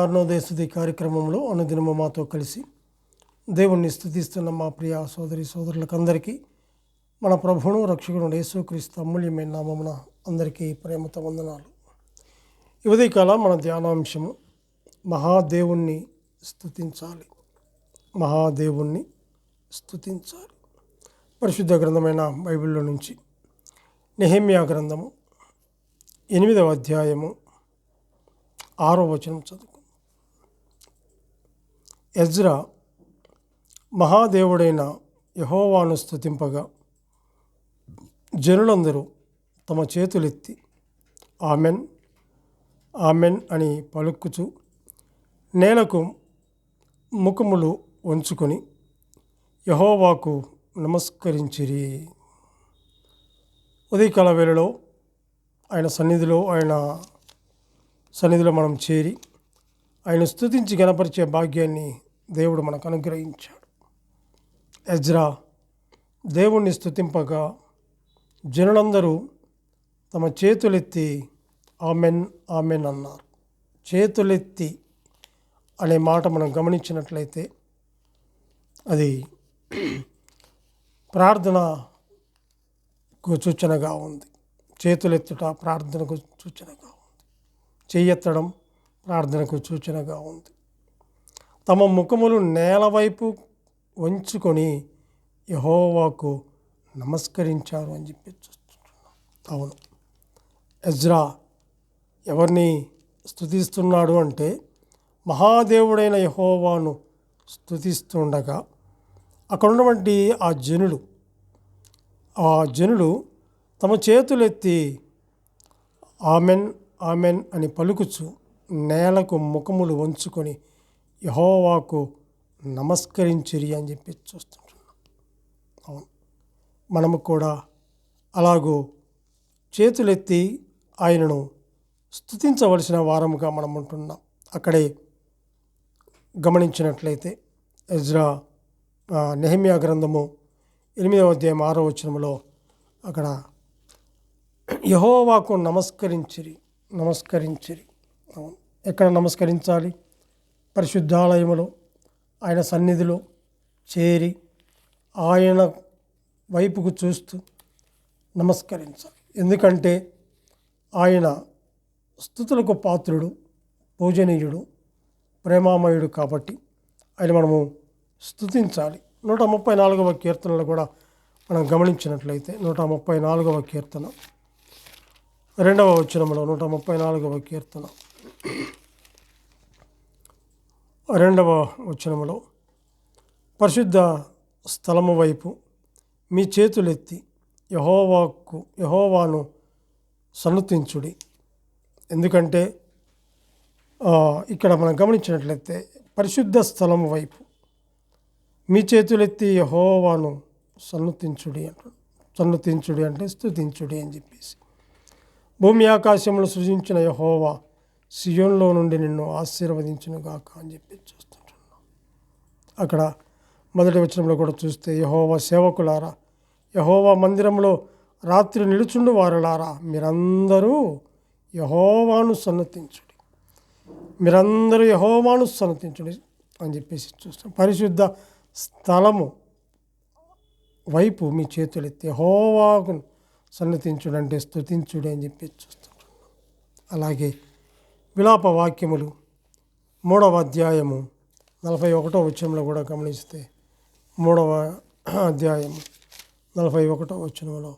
అరుణోదయ కార్యక్రమంలో అనుదినము మాతో కలిసి దేవుణ్ణి స్తుతిస్తున్న మా ప్రియ సోదరి సోదరులకందరికీ మన ప్రభువును రక్షకుడు యేసుక్రీస్తు అమూల్యమైన నామమున అందరికీ ప్రేమతో వందనాలు. ఈ ఉదయకాల మన ధ్యానాంశము మహాదేవుణ్ణి స్తుతించాలి. మహాదేవుణ్ణి స్తుతించాలి. పరిశుద్ధ గ్రంథమైన బైబిల్లో నుంచి నెహెమ్యా గ్రంథము 8వ అధ్యాయము 6వ వచనం చదువుకుందాం. ఎజ్రా మహాదేవుడైన యెహోవాను స్తుతింపగా జనులందరూ తమ చేతులెత్తి ఆమెన్ ఆమెన్ అని పలుకుచు నేలకు ముఖములు వంచుకొని యెహోవాకు నమస్కరించిరి. ఉదయకాల వేళలో ఆయన సన్నిధిలో మనం చేరి ఆయన స్తుతించి గణపరిచే భాగ్యాన్ని దేవుడు మనకు అనుగ్రహించాడు. ఎజ్రా దేవుణ్ణి స్తుతింపగా జనులందరూ తమ చేతులెత్తి ఆమెన్ ఆమెన్ అన్నారు. చేతులెత్తి అనే మాట మనం గమనించినట్లయితే అది ప్రార్థనకు సూచనగా ఉంది. చేతులెత్తుట ప్రార్థనకు సూచనగా ఉంది. చెయ్యెత్తడం ప్రార్థనకు సూచనగా ఉంది. తమ ముఖములు నేల వైపు వంచుకొని యెహోవాకు నమస్కరించారు అని చెప్పి చూస్తున్నాం. అవును, ఎజ్రా ఎవరిని స్తుతిస్తున్నాడు అంటే మహాదేవుడైన యెహోవాను స్తుతిస్తుండగా అక్కడ ఉన్నటువంటి ఆ జనులు తమ చేతులెత్తి ఆమెన్ ఆమెన్ అని పలుకుచు నేలకు ముఖములు వంచుకొని యెహోవాకు నమస్కరించిరి అని చెప్పి చూస్తుంటున్నాం. అవును, మనము కూడా అలాగూ చేతులెత్తి ఆయనను స్తుతించవలసిన వారముగా మనం ఉంటున్నాం. అక్కడే గమనించినట్లయితే ఎజ్రా నెహెమ్యా గ్రంథము 8వ అధ్యాయం 6వ వచనంలో అక్కడ యెహోవాకు నమస్కరించిరి. ఎక్కడ నమస్కరించాలి? పరిశుద్ధాలయములో ఆయన సన్నిధిలో చేరి ఆయన వైపుకు చూస్తూ నమస్కరించాలి. ఎందుకంటే ఆయన స్తుతులకు పాత్రుడు, పూజనీయుడు, ప్రేమామయుడు కాబట్టి ఆయన మనము స్తుతించాలి. 134వ కీర్తనలో కూడా మనం గమనించినట్లయితే 134వ కీర్తన 2వ వచనంలో 134వ కీర్తన 2వ వచనంలో పరిశుద్ధ స్థలము వైపు మీ చేతులెత్తి యెహోవాను సన్నుతించుడి. ఎందుకంటే ఇక్కడ మనం గమనించినట్లయితే పరిశుద్ధ స్థలము వైపు మీ చేతులెత్తి యెహోవాను సన్నుతించుడి అంటే స్తుతించుడి అని చెప్పేసి. భూమి ఆకాశములు సృజించిన యెహోవా సియోన్లో నుండి నిన్ను ఆశీర్వదించునుగాక అని చెప్పి చూస్తుంటున్నాం. అక్కడ మొదటి వచనంలో కూడా చూస్తే యెహోవా సేవకులారా, యెహోవా మందిరంలో రాత్రి నిలుచుండు వారులారా, మీరందరూ యెహోవాను సన్నుతించుడి అని చెప్పేసి చూస్తాం. పరిశుద్ధ స్థలము వైపు మీ చేతులెత్తి యెహోవాకు సన్నుతించుడు అంటే స్తుతించుడు అని చెప్పి చూస్తుంటున్నాం. అలాగే విలాప వాక్యములు 3వ అధ్యాయము 41వ వచనంలో కూడా గమనిస్తే 3వ అధ్యాయము 41వ వచనంలో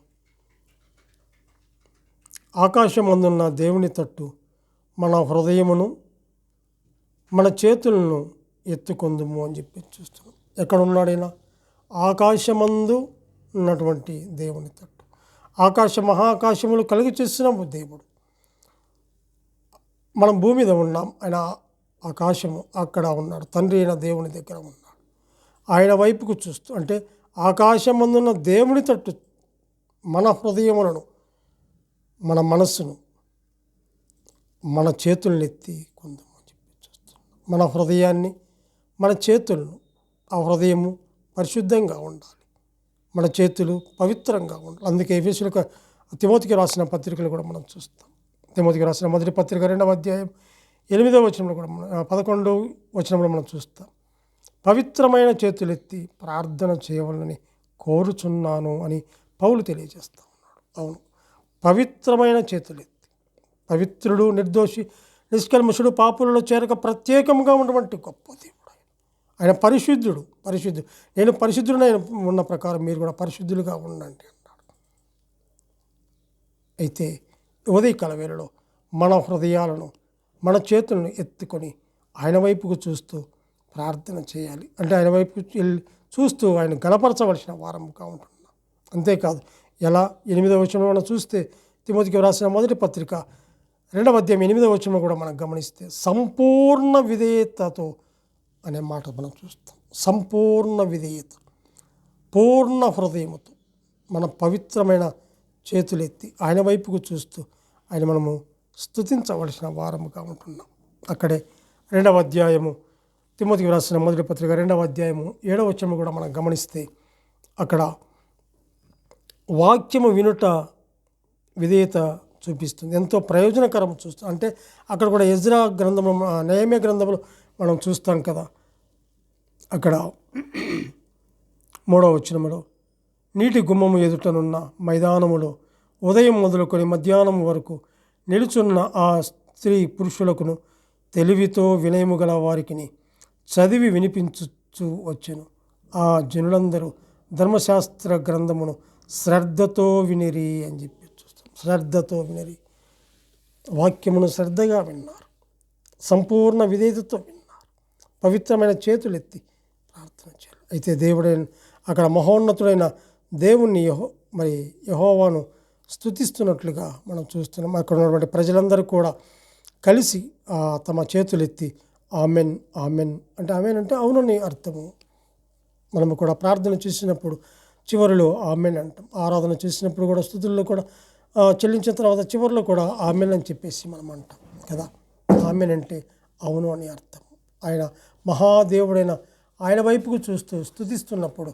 ఆకాశమందున్న దేవుని తట్టు మన హృదయమును మన చేతులను ఎత్తుకొందుము అని చెప్పి చూస్తున్నాం. ఎక్కడున్నాడైనా ఆకాశమందు ఉన్నటువంటి దేవుని తట్టు, మహాకాశములు కలిగి చేసిన దేవుడు. మనం భూమి మీద ఉన్నాం, ఆయన ఆకాశము అక్కడ ఉన్నాడు, తండ్రి అయిన దేవుని దగ్గర ఉన్నాడు. ఆయన వైపుకు చూస్తూ అంటే ఆకాశమందున్న దేవుని తట్టు మన హృదయములను, మన మనస్సును, మన చేతులను ఎత్తి కొందాము అని చెప్పి చూస్తున్నాం. మన హృదయాన్ని, మన చేతులను, ఆ హృదయము పరిశుద్ధంగా ఉండాలి, మన చేతులు పవిత్రంగా ఉండాలి. అందుకే తిమోతికి రాసిన పత్రికలు కూడా మనం చూస్తాం. తిమోతికి రాసిన మొదటి పత్రిక 2వ అధ్యాయం 8వ వచనంలో కూడా 11వ వచనంలో మనం చూస్తాం. పవిత్రమైన చేతులెత్తి ప్రార్థన చేయవలనని కోరుచున్నాను అని పౌలు తెలియజేస్తూ ఉన్నాడు. అవును, పవిత్రమైన చేతులెత్తి, పవిత్రుడు, నిర్దోషి, నిష్కల్మషుడు, పాపులలో చేరక ప్రత్యేకంగా ఉన్నటువంటి గొప్ప దేవుడు ఆయన. పరిశుద్ధుడు. నేను పరిశుద్ధుడైన ఉన్న ప్రకారం మీరు కూడా పరిశుద్ధులుగా ఉండండి అన్నాడు. అయితే ఉదయకాల వేళలో మన హృదయాలను, మన చేతులను ఎత్తుకొని ఆయన వైపుకు చూస్తూ ప్రార్థన చేయాలి. అంటే ఆయన వైపు చూస్తూ ఆయన గణపరచవలసిన వారముగా ఉంటున్నాం. అంతేకాదు, ఎలా 8వ వచనంలో మనం చూస్తే తిమోతికి వ్రాసిన మొదటి పత్రిక 2వ అధ్యాయం 8వ వచనంలో కూడా మనం గమనిస్తే సంపూర్ణ విధేయతతో అనే మాట మనం చూస్తాం. సంపూర్ణ విధేయత, పూర్ణ హృదయముతో మన పవిత్రమైన చేతులెత్తి ఆయన వైపుకు చూస్తూ ఆయన మనము స్తుతించవలసిన వారముగా ఉంటున్నాం. అక్కడే 2వ అధ్యాయము తిమోతికి వ్రాసిన మొదటి పత్రిక 2వ అధ్యాయము 7వ వచనం కూడా మనం గమనిస్తే అక్కడ వాక్యము వినుట విధేయత చూపిస్తుంది, ఎంతో ప్రయోజనకరం చూస్తాం. అంటే అక్కడ కూడా ఎజ్రా గ్రంథము, నెహెమ్యా గ్రంథంలో మనం చూస్తాం కదా. అక్కడ 3వ వచనములో నీటి గుమ్మము ఎదుటనున్న మైదానములో ఉదయం మొదలుకొని మధ్యాహ్నం వరకు నిలుచున్న ఆ స్త్రీ పురుషులకును తెలివితో వినయము గల వారికిని చదివి వినిపించుచు వచ్చెను. ఆ జనులందరూ ధర్మశాస్త్ర గ్రంథమును శ్రద్ధతో వినిరి అని చెప్పి చూస్తాం. శ్రద్ధతో వినిరి, వాక్యమును శ్రద్ధగా విన్నారు, సంపూర్ణ విధేయతతో విన్నారు, పవిత్రమైన చేతులెత్తి ప్రార్థన చేయాలి. అయితే దేవుడైన అక్కడ మహోన్నతుడైన దేవుణ్ణి యెహోవాను స్తుతిస్తున్నట్లుగా మనం చూస్తున్నాం. అక్కడ ఉన్నటువంటి ప్రజలందరూ కూడా కలిసి తమ చేతులెత్తి ఆమెన్ ఆమెన్ అంటే, ఆమెన్ అంటే అవునని అర్థము. మనము కూడా ప్రార్థన చేసినప్పుడు చివరిలో ఆమెన్ అంటాం. ఆరాధన చేసినప్పుడు కూడా స్తుతుల్లో కూడా చెల్లించిన తర్వాత చివరిలో కూడా ఆమెన్ అని చెప్పేసి మనం అంటాం కదా. ఆమెన్ అంటే అవును అని అర్థం. ఆయన మహాదేవుడైన ఆయన వైపుకు చూస్తూ స్తుతిస్తున్నప్పుడు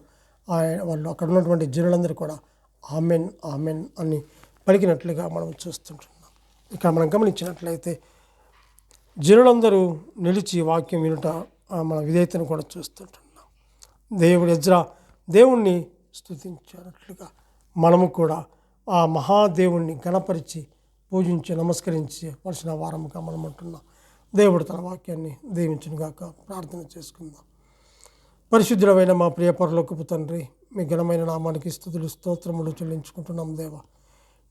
వాళ్ళు అక్కడ ఉన్నటువంటి జనులందరూ కూడా ఆమెన్ ఆమెన్ అని పలికినట్లుగా మనం చూస్తుంటున్నాం. ఇక్కడ మనం గమనించినట్లయితే జనులందరూ నిలిచి వాక్యం వినుట మన విధేయతను కూడా చూస్తుంటున్నాం. ఎజ్రా దేవుణ్ణి స్తుతించినట్లుగా మనము కూడా ఆ మహాదేవుణ్ణి గణపరిచి పూజించి నమస్కరించవలసిన వారముగా మనం ఉంటున్నాం. దేవుడు తన వాక్యాన్ని దీవించునుగాక. ప్రార్థన చేసుకుందాం. పరిశుద్ధుడమైన మా ప్రియ పరలోకపు తండ్రి, మీ ఘనమైన నామానికి స్తుతులు స్తోత్రములు చెల్లించుకుంటున్నాం. దేవా,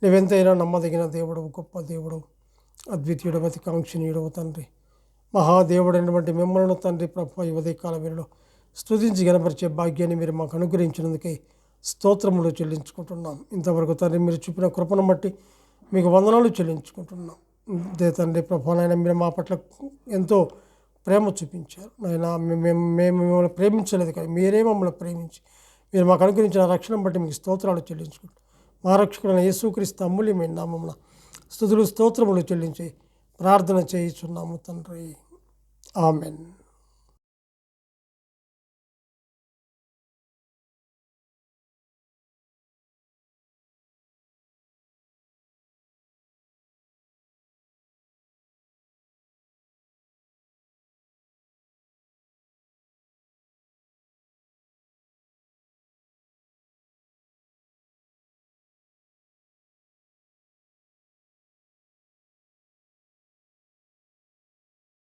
నీవెంతైనా నమ్మదగిన దేవుడు, గొప్ప దేవుడు, అద్వితీయుడు, అతికాంక్షణీయుడవు తండ్రి, మహాదేవుడైనటువంటి మిమ్మల్ని తండ్రి ప్రభు ఈ ఉదయకాల వేళలో స్తుతించి గణపరిచే భాగ్యాన్ని మీరు మాకు అనుగ్రహించినందుకే స్తోత్రములు చెల్లించుకుంటున్నాం. ఇంతవరకు తండ్రి మీరు చూపిన కృపను బట్టి మీకు వందనాలు చెల్లించుకుంటున్నాం. అదే తండ్రి ప్రభు, నాయన మీరు మా పట్ల ఎంతో ప్రేమ చూపించారు. నాయన మేము మిమ్మల్ని ప్రేమించలేదు కానీ మీరే మమ్మల్ని ప్రేమించి మీరు మాకు అనుగ్రహించిన రక్షణ బట్టి మీకు స్తోత్రాలు చెల్లించుకుంటాం. మా రక్షకుడైన యేసుక్రీస్తు అమూల్యమైన నామమున స్తుతులు స్తోత్రములు చెల్లించి ప్రార్థన చేయుచున్నాము తండ్రి. ఆమెన్.